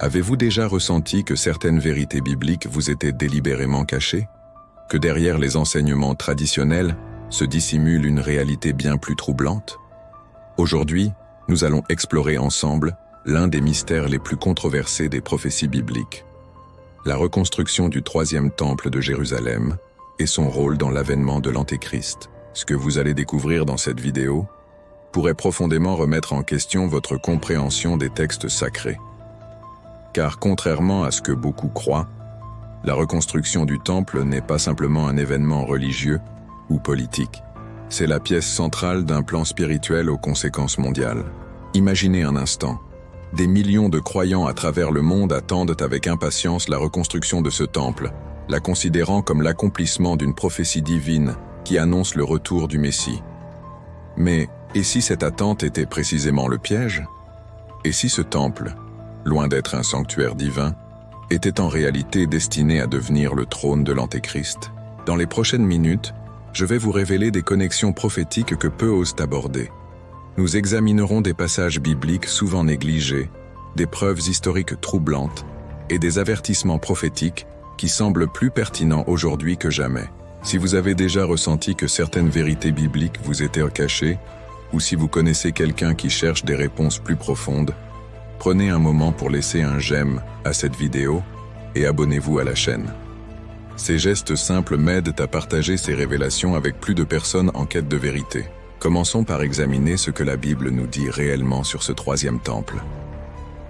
Avez-vous déjà ressenti que certaines vérités bibliques vous étaient délibérément cachées? Que derrière les enseignements traditionnels se dissimule une réalité bien plus troublante? Aujourd'hui, nous allons explorer ensemble l'un des mystères les plus controversés des prophéties bibliques. La reconstruction du troisième temple de Jérusalem et son rôle dans l'avènement de l'Antéchrist. Ce que vous allez découvrir dans cette vidéo pourrait profondément remettre en question votre compréhension des textes sacrés. Car contrairement à ce que beaucoup croient, la reconstruction du temple n'est pas simplement un événement religieux ou politique. C'est la pièce centrale d'un plan spirituel aux conséquences mondiales. Imaginez un instant. Des millions de croyants à travers le monde attendent avec impatience la reconstruction de ce temple, la considérant comme l'accomplissement d'une prophétie divine qui annonce le retour du Messie. Mais, et si cette attente était précisément le piège? Et si ce temple, loin d'être un sanctuaire divin, était en réalité destiné à devenir le trône de l'Antéchrist? Dans les prochaines minutes, je vais vous révéler des connexions prophétiques que peu osent aborder. Nous examinerons des passages bibliques souvent négligés, des preuves historiques troublantes et des avertissements prophétiques qui semblent plus pertinents aujourd'hui que jamais. Si vous avez déjà ressenti que certaines vérités bibliques vous étaient cachées, ou si vous connaissez quelqu'un qui cherche des réponses plus profondes, prenez un moment pour laisser un j'aime à cette vidéo et abonnez-vous à la chaîne. Ces gestes simples m'aident à partager ces révélations avec plus de personnes en quête de vérité. Commençons par examiner ce que la Bible nous dit réellement sur ce troisième temple.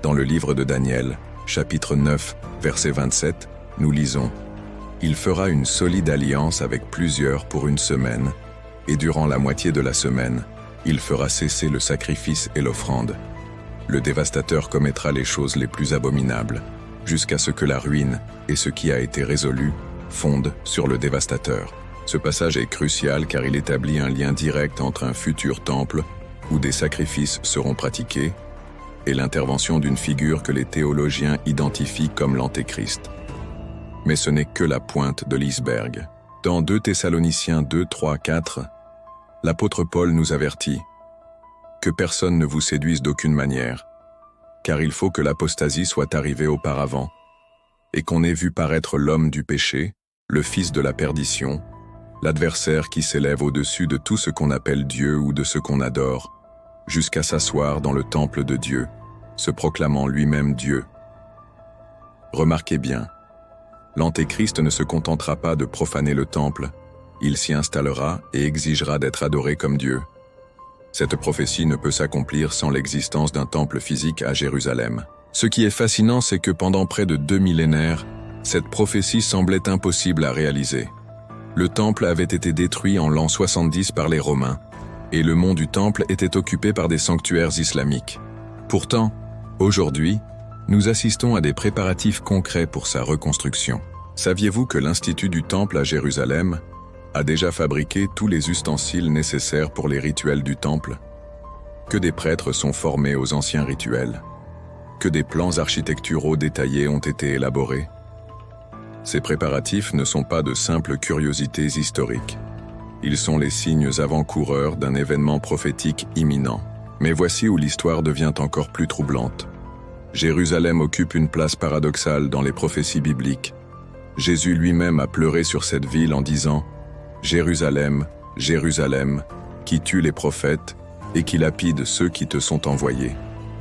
Dans le livre de Daniel, chapitre 9, verset 27, nous lisons « Il fera une solide alliance avec plusieurs pour une semaine, et durant la moitié de la semaine, il fera cesser le sacrifice et l'offrande. Le dévastateur commettra les choses les plus abominables, jusqu'à ce que la ruine et ce qui a été résolu fondent sur le dévastateur. » Ce passage est crucial car il établit un lien direct entre un futur temple où des sacrifices seront pratiqués et l'intervention d'une figure que les théologiens identifient comme l'Antéchrist. Mais ce n'est que la pointe de l'iceberg. Dans 2 Thessaloniciens 2, 3, 4, l'apôtre Paul nous avertit « Que personne ne vous séduise d'aucune manière, car il faut que l'apostasie soit arrivée auparavant, et qu'on ait vu paraître l'homme du péché, le fils de la perdition, l'adversaire qui s'élève au-dessus de tout ce qu'on appelle Dieu ou de ce qu'on adore, jusqu'à s'asseoir dans le temple de Dieu, se proclamant lui-même Dieu. » Remarquez bien, l'Antéchrist ne se contentera pas de profaner le temple, il s'y installera et exigera d'être adoré comme Dieu. Cette prophétie ne peut s'accomplir sans l'existence d'un temple physique à Jérusalem. Ce qui est fascinant, c'est que pendant près de 2 millénaires, cette prophétie semblait impossible à réaliser. Le temple avait été détruit en l'an 70 par les Romains, et le mont du temple était occupé par des sanctuaires islamiques. Pourtant, aujourd'hui, nous assistons à des préparatifs concrets pour sa reconstruction. Saviez-vous que l'Institut du Temple à Jérusalem a déjà fabriqué tous les ustensiles nécessaires pour les rituels du temple? Que des prêtres sont formés aux anciens rituels? Que des plans architecturaux détaillés ont été élaborés? Ces préparatifs ne sont pas de simples curiosités historiques. Ils sont les signes avant-coureurs d'un événement prophétique imminent. Mais voici où l'histoire devient encore plus troublante. Jérusalem occupe une place paradoxale dans les prophéties bibliques. Jésus lui-même a pleuré sur cette ville en disant « Jérusalem, Jérusalem, qui tue les prophètes et qui lapide ceux qui te sont envoyés. »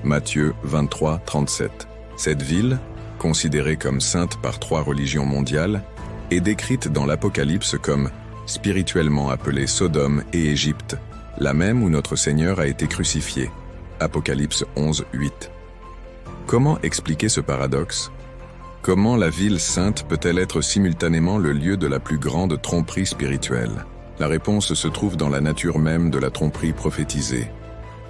Matthieu 23, 37. Cette ville, considérée comme sainte par 3 religions mondiales, est décrite dans l'Apocalypse comme spirituellement appelée Sodome et Égypte, la même où notre Seigneur a été crucifié. Apocalypse 11, 8. Comment expliquer ce paradoxe? Comment la ville sainte peut-elle être simultanément le lieu de la plus grande tromperie spirituelle? La réponse se trouve dans la nature même de la tromperie prophétisée.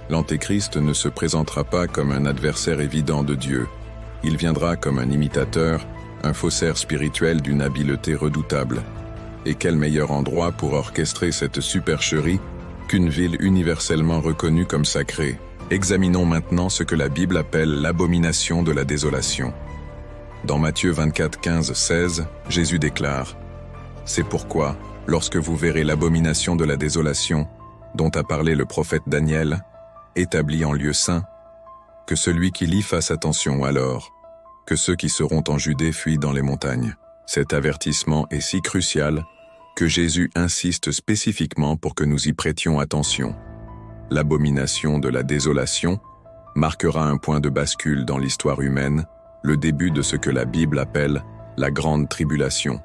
L'Antéchrist ne se présentera pas comme un adversaire évident de Dieu. Il viendra comme un imitateur, un faussaire spirituel d'une habileté redoutable. Et quel meilleur endroit pour orchestrer cette supercherie qu'une ville universellement reconnue comme sacrée? Examinons maintenant ce que la Bible appelle l'abomination de la désolation. Dans Matthieu 24, 15, 16, Jésus déclare « C'est pourquoi, lorsque vous verrez l'abomination de la désolation, dont a parlé le prophète Daniel, établie en lieu saint, que celui qui lit fasse attention alors, que ceux qui seront en Judée fuient dans les montagnes. Cet avertissement est si crucial que Jésus insiste spécifiquement pour que nous y prêtions attention. L'abomination de la désolation marquera un point de bascule dans l'histoire humaine, le début de ce que la Bible appelle la Grande Tribulation,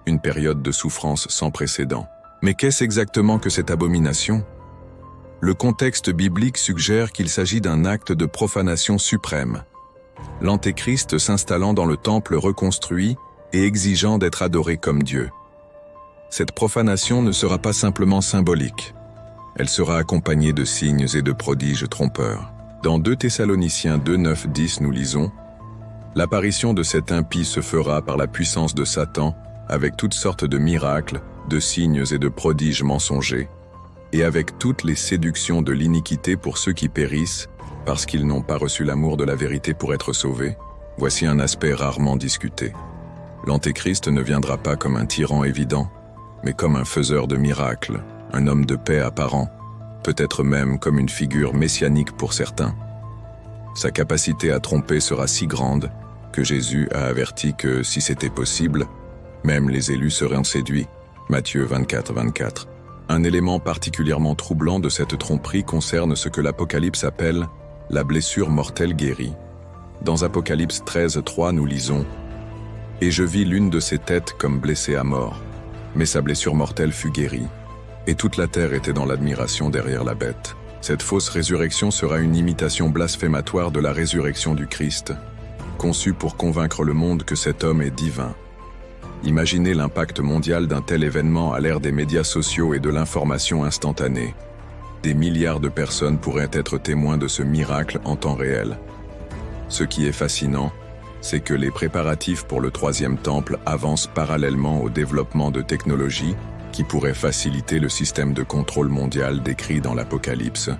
une période de souffrance sans précédent. Mais qu'est-ce exactement que cette abomination? Le contexte biblique suggère qu'il s'agit d'un acte de profanation suprême. L'Antéchrist s'installant dans le temple reconstruit et exigeant d'être adoré comme Dieu. Cette profanation ne sera pas simplement symbolique. Elle sera accompagnée de signes et de prodiges trompeurs. Dans 2 Thessaloniciens 2, 9, 10, nous lisons « L'apparition de cet impie se fera par la puissance de Satan, avec toutes sortes de miracles, de signes et de prodiges mensongers, et avec toutes les séductions de l'iniquité pour ceux qui périssent, parce qu'ils n'ont pas reçu l'amour de la vérité pour être sauvés. Voici un aspect rarement discuté. L'Antéchrist ne viendra pas comme un tyran évident, mais comme un faiseur de miracles, un homme de paix apparent, peut-être même comme une figure messianique pour certains. Sa capacité à tromper sera si grande que Jésus a averti que, si c'était possible, même les élus seraient séduits. Matthieu 24, 24. Un élément particulièrement troublant de cette tromperie concerne ce que l'Apocalypse appelle la blessure mortelle guérie. Dans Apocalypse 13, 3, nous lisons « Et je vis l'une de ses têtes comme blessée à mort, mais sa blessure mortelle fut guérie. Et toute la terre était dans l'admiration derrière la bête. » Cette fausse résurrection sera une imitation blasphématoire de la résurrection du Christ, conçue pour convaincre le monde que cet homme est divin. Imaginez l'impact mondial d'un tel événement à l'ère des médias sociaux et de l'information instantanée. Des milliards de personnes pourraient être témoins de ce miracle en temps réel. Ce qui est fascinant, c'est que les préparatifs pour le troisième temple avancent parallèlement au développement de technologies qui pourraient faciliter le système de contrôle mondial décrit dans l'Apocalypse.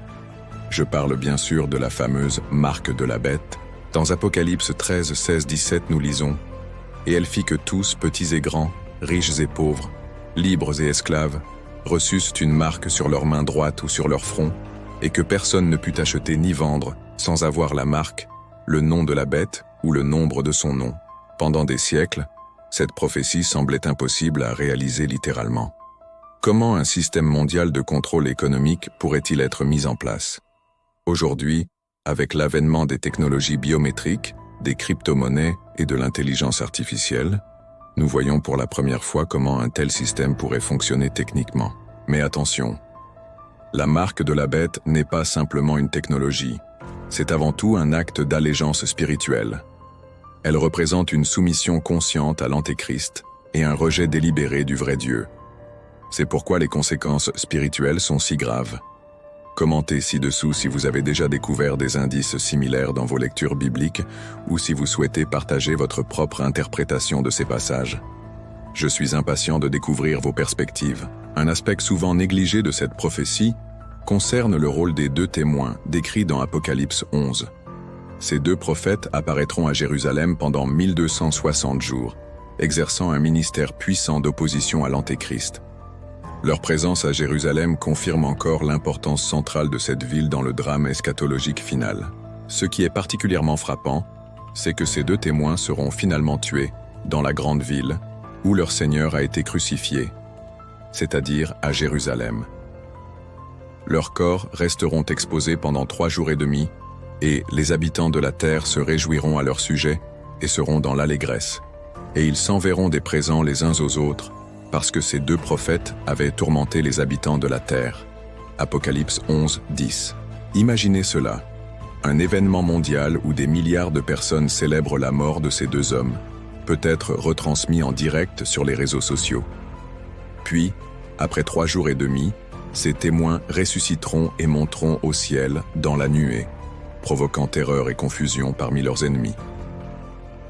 Je parle bien sûr de la fameuse marque de la bête. Dans Apocalypse 13, 16, 17, nous lisons « Et elle fit que tous, petits et grands, riches et pauvres, libres et esclaves, reçussent une marque sur leur main droite ou sur leur front, et que personne ne put acheter ni vendre, sans avoir la marque, le nom de la bête ou le nombre de son nom. » Pendant des siècles, cette prophétie semblait impossible à réaliser littéralement. Comment un système mondial de contrôle économique pourrait-il être mis en place? Aujourd'hui, avec l'avènement des technologies biométriques, des crypto-monnaies et de l'intelligence artificielle, nous voyons pour la première fois comment un tel système pourrait fonctionner techniquement. Mais attention, la marque de la bête n'est pas simplement une technologie, c'est avant tout un acte d'allégeance spirituelle. Elle représente une soumission consciente à l'Antéchrist et un rejet délibéré du vrai Dieu. C'est pourquoi les conséquences spirituelles sont si graves. Commentez ci-dessous si vous avez déjà découvert des indices similaires dans vos lectures bibliques ou si vous souhaitez partager votre propre interprétation de ces passages. Je suis impatient de découvrir vos perspectives. Un aspect souvent négligé de cette prophétie concerne le rôle des 2 témoins décrits dans Apocalypse 11. Ces 2 prophètes apparaîtront à Jérusalem pendant 1260 jours, exerçant un ministère puissant d'opposition à l'Antéchrist. Leur présence à Jérusalem confirme encore l'importance centrale de cette ville dans le drame eschatologique final. Ce qui est particulièrement frappant, c'est que ces 2 témoins seront finalement tués dans la grande ville où leur Seigneur a été crucifié, c'est-à-dire à Jérusalem. Leurs corps resteront exposés pendant 3 jours et demi, et les habitants de la terre se réjouiront à leur sujet et seront dans l'allégresse. Et ils s'enverront des présents les uns aux autres, parce que ces 2 prophètes avaient tourmenté les habitants de la terre. Apocalypse 11, 10. Imaginez cela, un événement mondial où des milliards de personnes célèbrent la mort de ces 2 hommes, peut-être retransmis en direct sur les réseaux sociaux. Puis, après 3 jours et demi, ces témoins ressusciteront et monteront au ciel dans la nuée, provoquant terreur et confusion parmi leurs ennemis.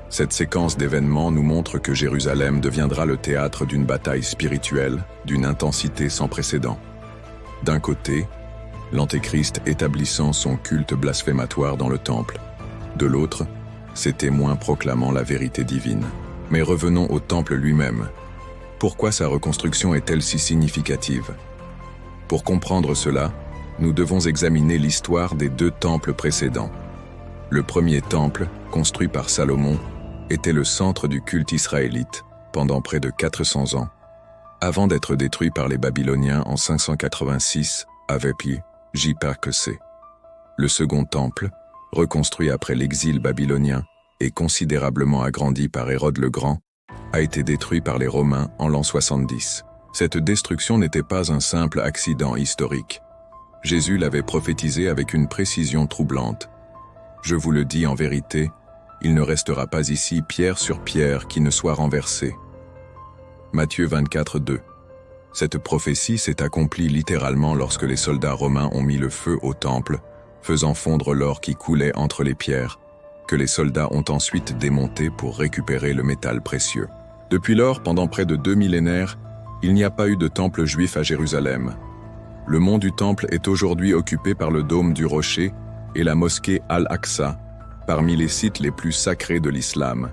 Cette séquence d'événements nous montre que Jérusalem deviendra le théâtre d'une bataille spirituelle d'une intensité sans précédent. D'un côté, l'Antéchrist établissant son culte blasphématoire dans le temple. De l'autre, ses témoins proclamant la vérité divine. Mais revenons au temple lui-même. Pourquoi sa reconstruction est-elle si significative? Pour comprendre cela, nous devons examiner l'histoire des 2 temples précédents. Le premier temple, construit par Salomon, était le centre du culte israélite pendant près de 400 ans, avant d'être détruit par les Babyloniens en 586 avec J.P.C. Le second temple, reconstruit après l'exil babylonien et considérablement agrandi par Hérode le Grand, a été détruit par les Romains en l'an 70. Cette destruction n'était pas un simple accident historique. Jésus l'avait prophétisé avec une précision troublante. Je vous le dis en vérité, il ne restera pas ici pierre sur pierre qui ne soit renversée. Matthieu 24, 2. Cette prophétie s'est accomplie littéralement lorsque les soldats romains ont mis le feu au temple, faisant fondre l'or qui coulait entre les pierres, que les soldats ont ensuite démonté pour récupérer le métal précieux. Depuis lors, pendant près de 2 millénaires, il n'y a pas eu de temple juif à Jérusalem. Le mont du temple est aujourd'hui occupé par le dôme du rocher et la mosquée Al-Aqsa, parmi les sites les plus sacrés de l'islam.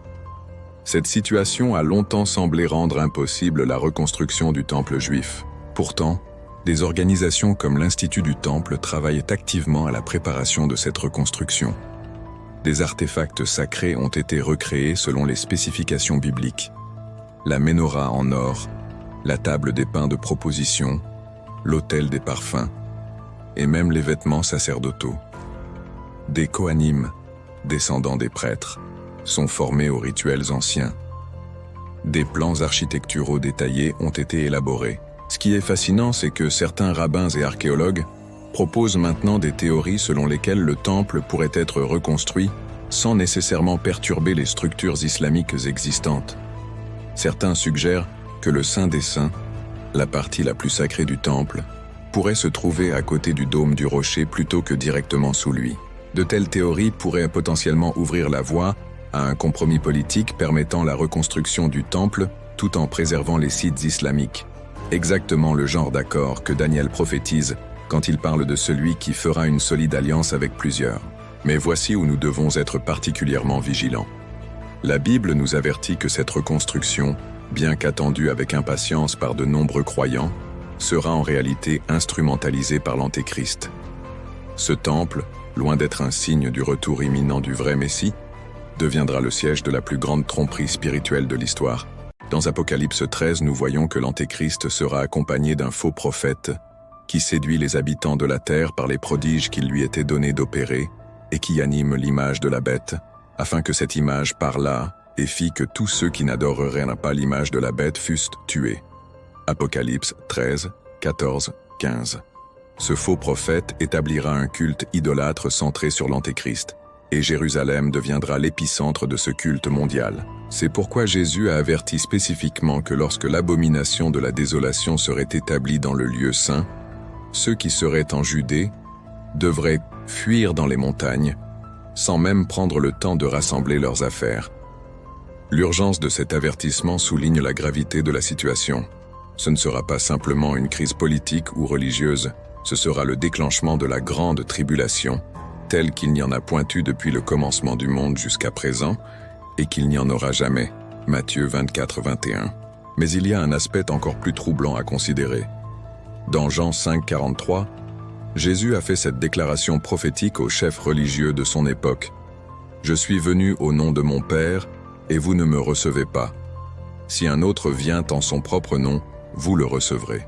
Cette situation a longtemps semblé rendre impossible la reconstruction du temple juif. Pourtant, des organisations comme l'Institut du Temple travaillent activement à la préparation de cette reconstruction. Des artefacts sacrés ont été recréés selon les spécifications bibliques. La menorah en or, la table des pains de proposition, l'autel des parfums, et même les vêtements sacerdotaux. Des Kohanim, descendants des prêtres, sont formés aux rituels anciens. Des plans architecturaux détaillés ont été élaborés. Ce qui est fascinant, c'est que certains rabbins et archéologues proposent maintenant des théories selon lesquelles le temple pourrait être reconstruit sans nécessairement perturber les structures islamiques existantes. Certains suggèrent que le Saint des Saints, la partie la plus sacrée du temple, pourrait se trouver à côté du dôme du rocher plutôt que directement sous lui. De telles théories pourraient potentiellement ouvrir la voie à un compromis politique permettant la reconstruction du temple tout en préservant les sites islamiques. Exactement le genre d'accord que Daniel prophétise quand il parle de celui qui fera une solide alliance avec plusieurs. Mais voici où nous devons être particulièrement vigilants. La Bible nous avertit que cette reconstruction, bien qu'attendue avec impatience par de nombreux croyants, sera en réalité instrumentalisée par l'Antéchrist. Ce temple, loin d'être un signe du retour imminent du vrai Messie, deviendra le siège de la plus grande tromperie spirituelle de l'histoire. Dans Apocalypse 13, nous voyons que l'Antéchrist sera accompagné d'un faux prophète qui séduit les habitants de la terre par les prodiges qu'il lui était donné d'opérer et qui anime l'image de la bête, afin que cette image parlât et fit que tous ceux qui n'adoreraient pas l'image de la bête fussent tués. Apocalypse 13, 14, 15. Ce faux prophète établira un culte idolâtre centré sur l'Antéchrist, et Jérusalem deviendra l'épicentre de ce culte mondial. C'est pourquoi Jésus a averti spécifiquement que lorsque l'abomination de la désolation serait établie dans le lieu saint, ceux qui seraient en Judée devraient fuir dans les montagnes, sans même prendre le temps de rassembler leurs affaires. L'urgence de cet avertissement souligne la gravité de la situation. Ce ne sera pas simplement une crise politique ou religieuse, ce sera le déclenchement de la grande tribulation, telle qu'il n'y en a point eu depuis le commencement du monde jusqu'à présent, et qu'il n'y en aura jamais. Matthieu 24, 21. Mais il y a un aspect encore plus troublant à considérer. Dans Jean 5, 43, Jésus a fait cette déclaration prophétique aux chefs religieux de son époque. « Je suis venu au nom de mon Père, et vous ne me recevez pas. Si un autre vient en son propre nom, vous le recevrez. »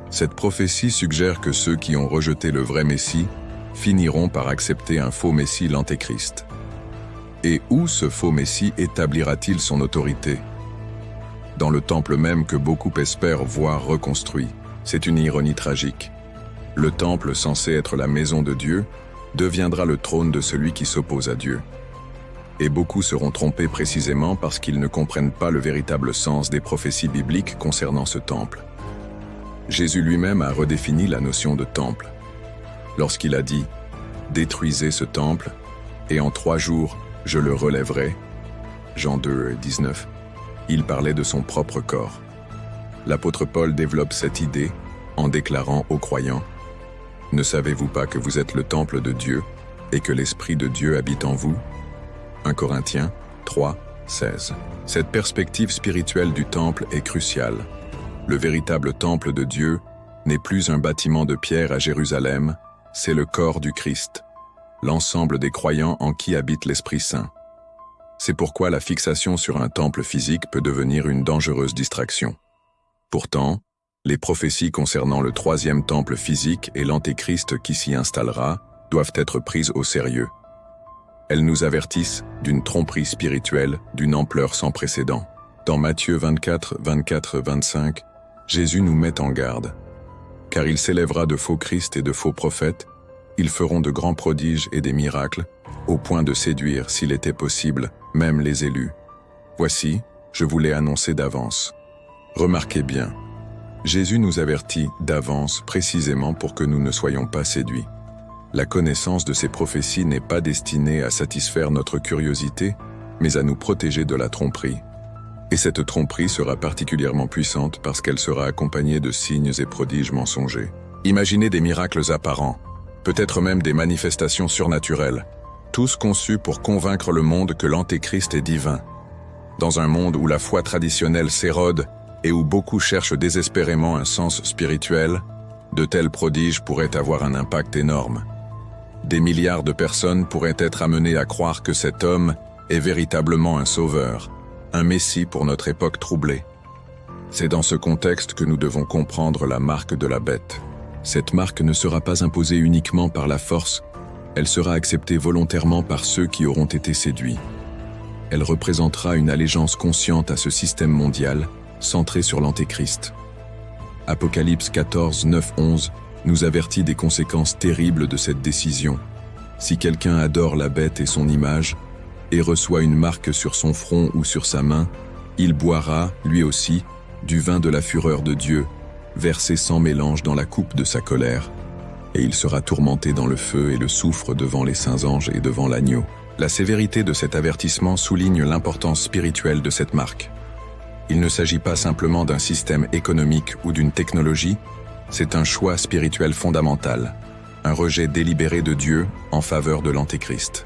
Cette prophétie suggère que ceux qui ont rejeté le vrai Messie finiront par accepter un faux Messie, l'Antéchrist. Et où ce faux Messie établira-t-il son autorité? Dans le temple même que beaucoup espèrent voir reconstruit. C'est une ironie tragique. Le temple, censé être la maison de Dieu, deviendra le trône de celui qui s'oppose à Dieu. Et beaucoup seront trompés précisément parce qu'ils ne comprennent pas le véritable sens des prophéties bibliques concernant ce temple. Jésus lui-même a redéfini la notion de temple. Lorsqu'il a dit « Détruisez ce temple, et en 3 jours, je le relèverai », Jean 2, 19, il parlait de son propre corps. L'apôtre Paul développe cette idée en déclarant aux croyants « Ne savez-vous pas que vous êtes le temple de Dieu et que l'Esprit de Dieu habite en vous » 1 Corinthiens 3, 16. Cette perspective spirituelle du temple est cruciale. Le véritable temple de Dieu n'est plus un bâtiment de pierre à Jérusalem, c'est le corps du Christ, l'ensemble des croyants en qui habite l'Esprit Saint. C'est pourquoi la fixation sur un temple physique peut devenir une dangereuse distraction. Pourtant, les prophéties concernant le troisième temple physique et l'Antéchrist qui s'y installera doivent être prises au sérieux. Elles nous avertissent d'une tromperie spirituelle d'une ampleur sans précédent. Dans Matthieu 24, 25, Jésus nous met en garde. Car il s'élèvera de faux Christ et de faux prophètes, ils feront de grands prodiges et des miracles, au point de séduire, s'il était possible, même les élus. Voici, je vous l'ai annoncé d'avance. Remarquez bien, Jésus nous avertit d'avance précisément pour que nous ne soyons pas séduits. La connaissance de ces prophéties n'est pas destinée à satisfaire notre curiosité, mais à nous protéger de la tromperie. Et cette tromperie sera particulièrement puissante parce qu'elle sera accompagnée de signes et prodiges mensongers. Imaginez des miracles apparents, peut-être même des manifestations surnaturelles, tous conçus pour convaincre le monde que l'Antéchrist est divin. Dans un monde où la foi traditionnelle s'érode et où beaucoup cherchent désespérément un sens spirituel, de tels prodiges pourraient avoir un impact énorme. Des milliards de personnes pourraient être amenées à croire que cet homme est véritablement un sauveur, un messie pour notre époque troublée. C'est dans ce contexte que nous devons comprendre la marque de la bête. Cette marque ne sera pas imposée uniquement par la force, elle sera acceptée volontairement par ceux qui auront été séduits. Elle représentera une allégeance consciente à ce système mondial, centré sur l'Antéchrist. Apocalypse 14, 9, 11 nous avertit des conséquences terribles de cette décision. Si quelqu'un adore la bête et son image, et reçoit une marque sur son front ou sur sa main, il boira, lui aussi, du vin de la fureur de Dieu, versé sans mélange dans la coupe de sa colère, et il sera tourmenté dans le feu et le soufre devant les saints anges et devant l'agneau. La sévérité de cet avertissement souligne l'importance spirituelle de cette marque. Il ne s'agit pas simplement d'un système économique ou d'une technologie, c'est un choix spirituel fondamental, un rejet délibéré de Dieu en faveur de l'Antéchrist.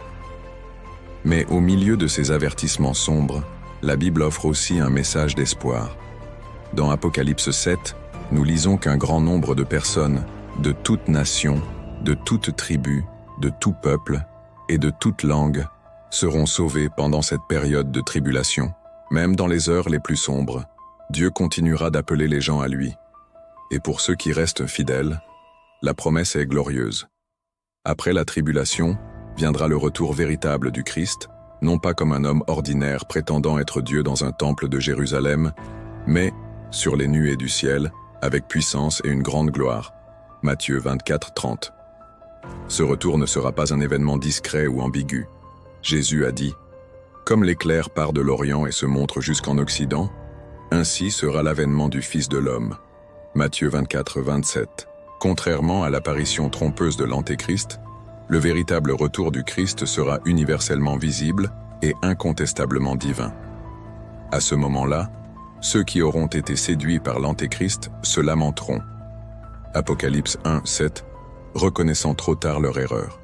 Mais au milieu de ces avertissements sombres, la Bible offre aussi un message d'espoir. Dans Apocalypse 7, nous lisons qu'un grand nombre de personnes, de toute nation, de toute tribu, de tout peuple et de toute langue, seront sauvées pendant cette période de tribulation. Même dans les heures les plus sombres, Dieu continuera d'appeler les gens à lui. Et pour ceux qui restent fidèles, la promesse est glorieuse. Après la tribulation, viendra le retour véritable du Christ, non pas comme un homme ordinaire prétendant être Dieu dans un temple de Jérusalem, mais sur les nuées du ciel, avec puissance et une grande gloire. Matthieu 24, 30. Ce retour ne sera pas un événement discret ou ambigu. Jésus a dit « Comme l'éclair part de l'Orient et se montre jusqu'en Occident, ainsi sera l'avènement du Fils de l'homme. » Matthieu 24, 27. Contrairement à l'apparition trompeuse de l'Antéchrist, le véritable retour du Christ sera universellement visible et incontestablement divin. À ce moment-là, ceux qui auront été séduits par l'Antéchrist se lamenteront. Apocalypse 1, 7, reconnaissant trop tard leur erreur.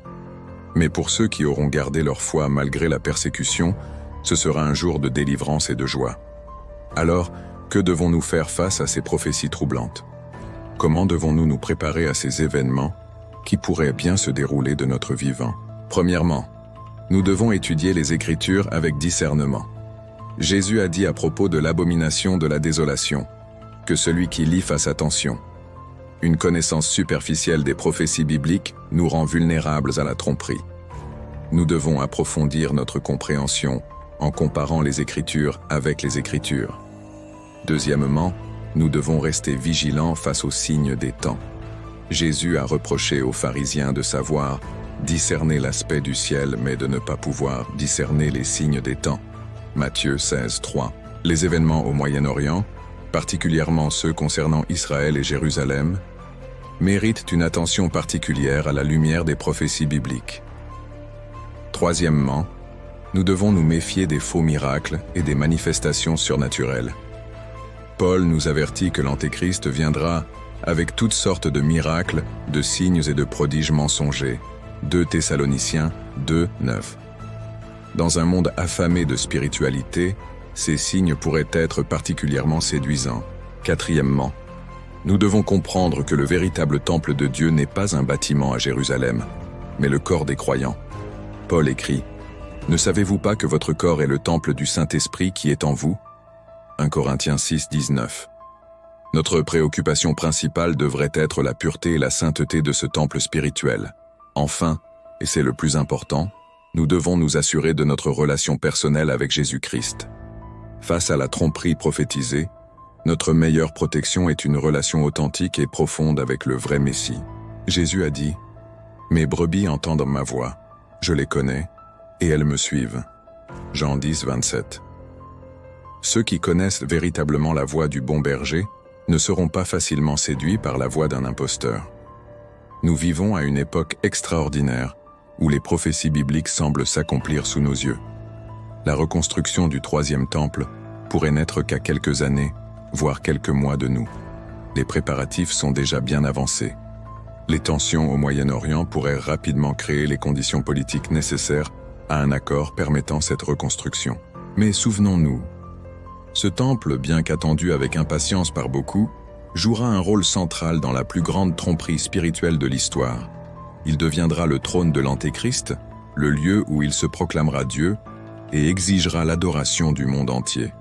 Mais pour ceux qui auront gardé leur foi malgré la persécution, ce sera un jour de délivrance et de joie. Alors, que devons-nous faire face à ces prophéties troublantes? Comment devons-nous nous préparer à ces événements qui pourraient bien se dérouler de notre vivant? Premièrement, nous devons étudier les Écritures avec discernement. Jésus a dit à propos de l'abomination de la désolation, que celui qui lit fasse attention. Une connaissance superficielle des prophéties bibliques nous rend vulnérables à la tromperie. Nous devons approfondir notre compréhension en comparant les Écritures avec les Écritures. Deuxièmement, nous devons rester vigilants face aux signes des temps. Jésus a reproché aux pharisiens de savoir discerner l'aspect du ciel mais de ne pas pouvoir discerner les signes des temps. Matthieu 16, 3. Les événements au Moyen-Orient, particulièrement ceux concernant Israël et Jérusalem, méritent une attention particulière à la lumière des prophéties bibliques. Troisièmement, nous devons nous méfier des faux miracles et des manifestations surnaturelles. Paul nous avertit que l'Antéchrist viendra avec toutes sortes de miracles, de signes et de prodiges mensongers. 2 Thessaloniciens 2, 9. Dans un monde affamé de spiritualité, ces signes pourraient être particulièrement séduisants. Quatrièmement, nous devons comprendre que le véritable temple de Dieu n'est pas un bâtiment à Jérusalem, mais le corps des croyants. Paul écrit Ne savez-vous pas que votre corps est le temple du Saint-Esprit qui est en vous ? 1 Corinthiens 6, 19. Notre préoccupation principale devrait être la pureté et la sainteté de ce temple spirituel. Enfin, et c'est le plus important, nous devons nous assurer de notre relation personnelle avec Jésus-Christ. Face à la tromperie prophétisée, notre meilleure protection est une relation authentique et profonde avec le vrai Messie. Jésus a dit « Mes brebis entendent ma voix, je les connais, et elles me suivent. » Jean 10, 27. Ceux qui connaissent véritablement la voix du bon berger ne seront pas facilement séduits par la voix d'un imposteur. Nous vivons à une époque extraordinaire où les prophéties bibliques semblent s'accomplir sous nos yeux. La reconstruction du troisième temple pourrait n'être qu'à quelques années, voire quelques mois de nous. Les préparatifs sont déjà bien avancés. Les tensions au Moyen-Orient pourraient rapidement créer les conditions politiques nécessaires à un accord permettant cette reconstruction. Mais souvenons-nous, ce temple, bien qu'attendu avec impatience par beaucoup, jouera un rôle central dans la plus grande tromperie spirituelle de l'histoire. Il deviendra le trône de l'Antéchrist, le lieu où il se proclamera Dieu et exigera l'adoration du monde entier.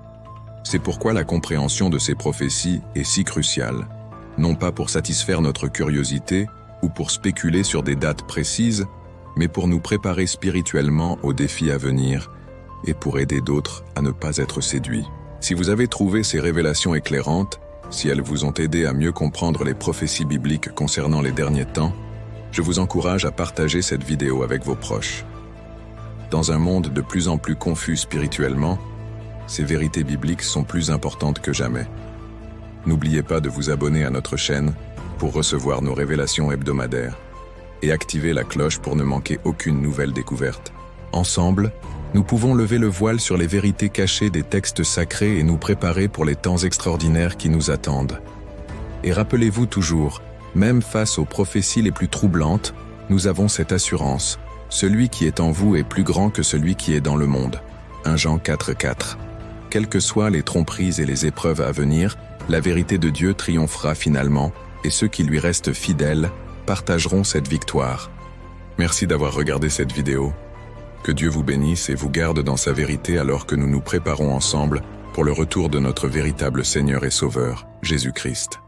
C'est pourquoi la compréhension de ces prophéties est si cruciale, non pas pour satisfaire notre curiosité ou pour spéculer sur des dates précises, mais pour nous préparer spirituellement aux défis à venir et pour aider d'autres à ne pas être séduits. Si vous avez trouvé ces révélations éclairantes, si elles vous ont aidé à mieux comprendre les prophéties bibliques concernant les derniers temps, je vous encourage à partager cette vidéo avec vos proches. Dans un monde de plus en plus confus spirituellement, ces vérités bibliques sont plus importantes que jamais. N'oubliez pas de vous abonner à notre chaîne pour recevoir nos révélations hebdomadaires et activer la cloche pour ne manquer aucune nouvelle découverte. Ensemble, nous pouvons lever le voile sur les vérités cachées des textes sacrés et nous préparer pour les temps extraordinaires qui nous attendent. Et rappelez-vous toujours, même face aux prophéties les plus troublantes, nous avons cette assurance. Celui qui est en vous est plus grand que celui qui est dans le monde. 1 Jean 4, 4. Quelles que soient les tromperies et les épreuves à venir, la vérité de Dieu triomphera finalement, et ceux qui lui restent fidèles partageront cette victoire. Merci d'avoir regardé cette vidéo. Que Dieu vous bénisse et vous garde dans sa vérité alors que nous nous préparons ensemble pour le retour de notre véritable Seigneur et Sauveur, Jésus-Christ.